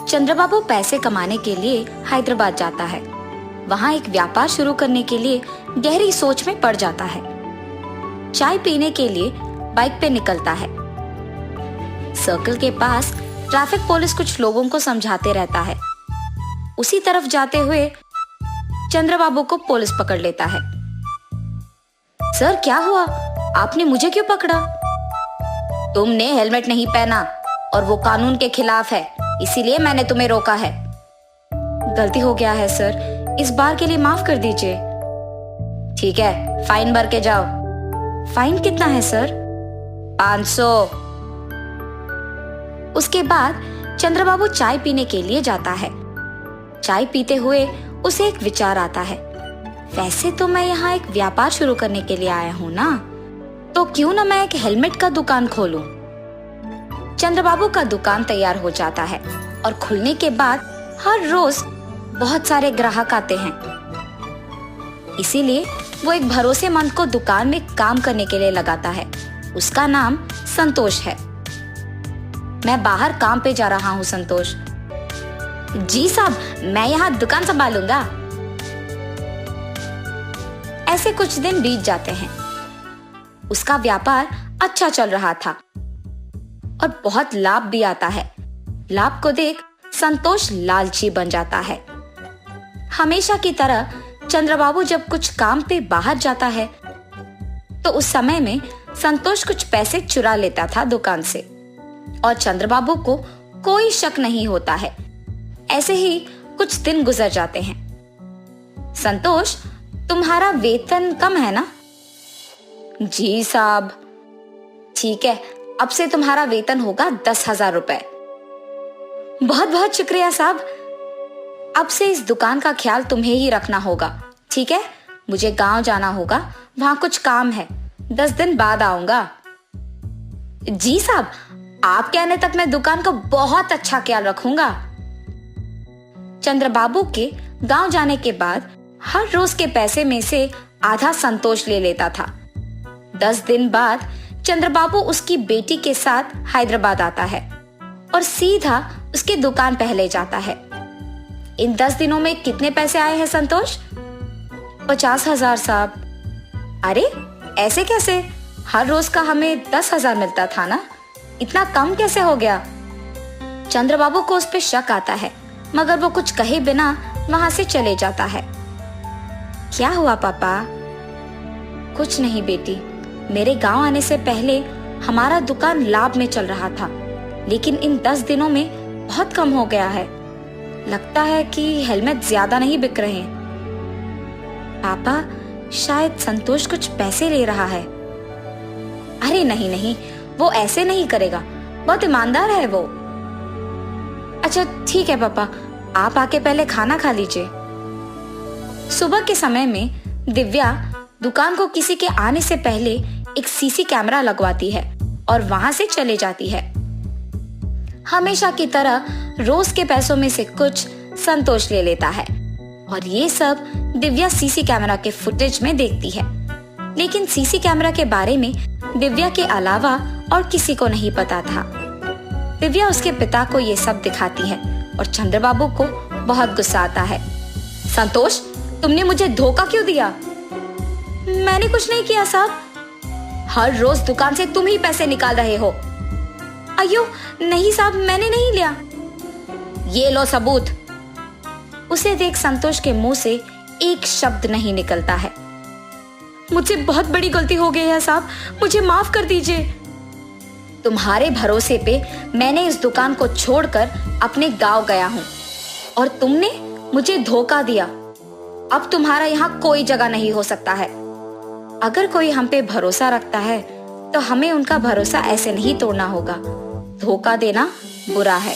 चंद्रबाबू पैसे कमाने के लिए हैदराबाद जाता है। वहाँ एक व्यापार शुरू करने के लिए गहरी सोच में पड़ जाता है। चाय पीने के लिए बाइक पे निकलता है। सर्कल के पास ट्रैफिक पुलिस कुछ लोगों को समझाते रहता है। उसी तरफ जाते हुए चंद्रबाबू को पुलिस पकड़ लेता है। सर क्या हुआ, आपने मुझे क्यों पकड़ा? तुमने हेलमेट नहीं पहना और वो कानून के खिलाफ है, इसीलिए मैंने तुम्हें रोका है। गलती हो गया है सर, इस बार के लिए माफ कर दीजिए। ठीक है, फाइन भर के जाओ। फाइन कितना है सर? 500। उसके बाद चंद्रबाबू चाय पीने के लिए जाता है। चाय पीते हुए उसे एक विचार आता है, वैसे तो मैं यहाँ एक व्यापार शुरू करने के लिए आया हूँ ना, तो क्यों ना मैं एक हेलमेट का दुकान खोलूं। चंद्रबाबू का दुकान तैयार हो जाता है और खुलने के बाद हर रोज बहुत सारे ग्राहक आते हैं। इसीलिए वो एक भरोसेमंद को दुकान में काम करने के लिए लगाता है। उसका नाम संतोष है। मैं बाहर काम पे जा रहा हूँ संतोष। जी साहब, मैं यहाँ दुकान संभालूंगा। ऐसे कुछ दिन बीत जाते हैं। उसका व्यापार अच्छा चल रहा था और बहुत लाभ भी आता है। लाभ को देख संतोष लालची बन जाता है। हमेशा की तरह चंद्रबाबू जब कुछ काम पे बाहर जाता है तो उस समय में संतोष कुछ पैसे चुरा लेता था दुकान से और चंद्रबाबू को कोई शक नहीं होता है। ऐसे ही कुछ दिन गुजर जाते हैं। संतोष, तुम्हारा वेतन कम है ना? जी साहब। ठीक है, अब से तुम्हारा वेतन होगा 10,000 रुपए। बहुत बहुत शुक्रिया साहब। अब से इस दुकान का ख्याल तुम्हें ही रखना होगा, ठीक है? मुझे गांव जाना होगा, वहां कुछ काम है। 10 दिन बाद आऊंगा। जी साहब, आप कहने तक मैं दुकान का बहुत अच्छा ख्याल रखूंगा। चंद्रबाबू के गांव जाने के बाद हर रोज के पैसे में से आधा संतोष ले लेता था। 10 दिन बाद चंद्रबाबू उसकी बेटी के साथ हैदराबाद आता है और सीधा उसकी दुकान पहले जाता है। इन 10 दिनों में कितने पैसे आए हैं संतोष? 50,000 साहब। अरे ऐसे कैसे? हर रोज का हमें 10,000 मिलता था ना, इतना कम कैसे हो गया? चंद्रबाबू को उस पर शक आता है, मगर वो कुछ कहे बिना वहां से चले जाता है। क्या हुआ पापा? कुछ नहीं बेटी, मेरे गांव आने से पहले हमारा दुकान लाभ में चल रहा था, लेकिन इन 10 दिनों में बहुत कम हो गया है। लगता है कि हेलमेट ज्यादा नहीं बिक रहे। पापा, शायद संतोष कुछ पैसे ले रहा है। अरे नहीं नहीं, वो ऐसे नहीं करेगा, बहुत ईमानदार है वो। अच्छा ठीक है पापा, आप आके पहले खाना खा लीजिए। सुबह के समय में दिव्या दुकान को किसी के आने से पहले एक सीसी कैमरा लगवाती है और वहां से चले जाती है। हमेशा की तरह रोज के पैसों में से कुछ संतोष ले लेता है और ये सब दिव्या सीसी कैमरा के फुटेज में देखती है। लेकिन सीसी कैमरा के बारे में दिव्या के अलावा और किसी को नहीं पता था। दिव्या उसके पिता को ये सब दिखाती है और चंद्रबाबू को बहुत गुस्सा आता है। संतोष, तुमने मुझे धोखा क्यों दिया? मैंने कुछ नहीं किया साहब। हर रोज दुकान से तुम ही पैसे निकाल रहे हो। अयो नहीं साहब, मैंने नहीं लिया। ये लो सबूत। उसे देख संतोष के मुंह से एक शब्द नहीं निकलता है। मुझसे बहुत बड़ी गलती हो गई है साहब, मुझे माफ कर दीजिए। तुम्हारे भरोसे पे मैंने इस दुकान को छोड़कर अपने गांव गया हूँ और तुमने मुझे धोखा दिया। अब तुम्हारा यहाँ कोई जगह नहीं हो सकता है। अगर कोई हम पे भरोसा रखता है तो हमें उनका भरोसा ऐसे नहीं तोड़ना होगा। धोखा देना बुरा है।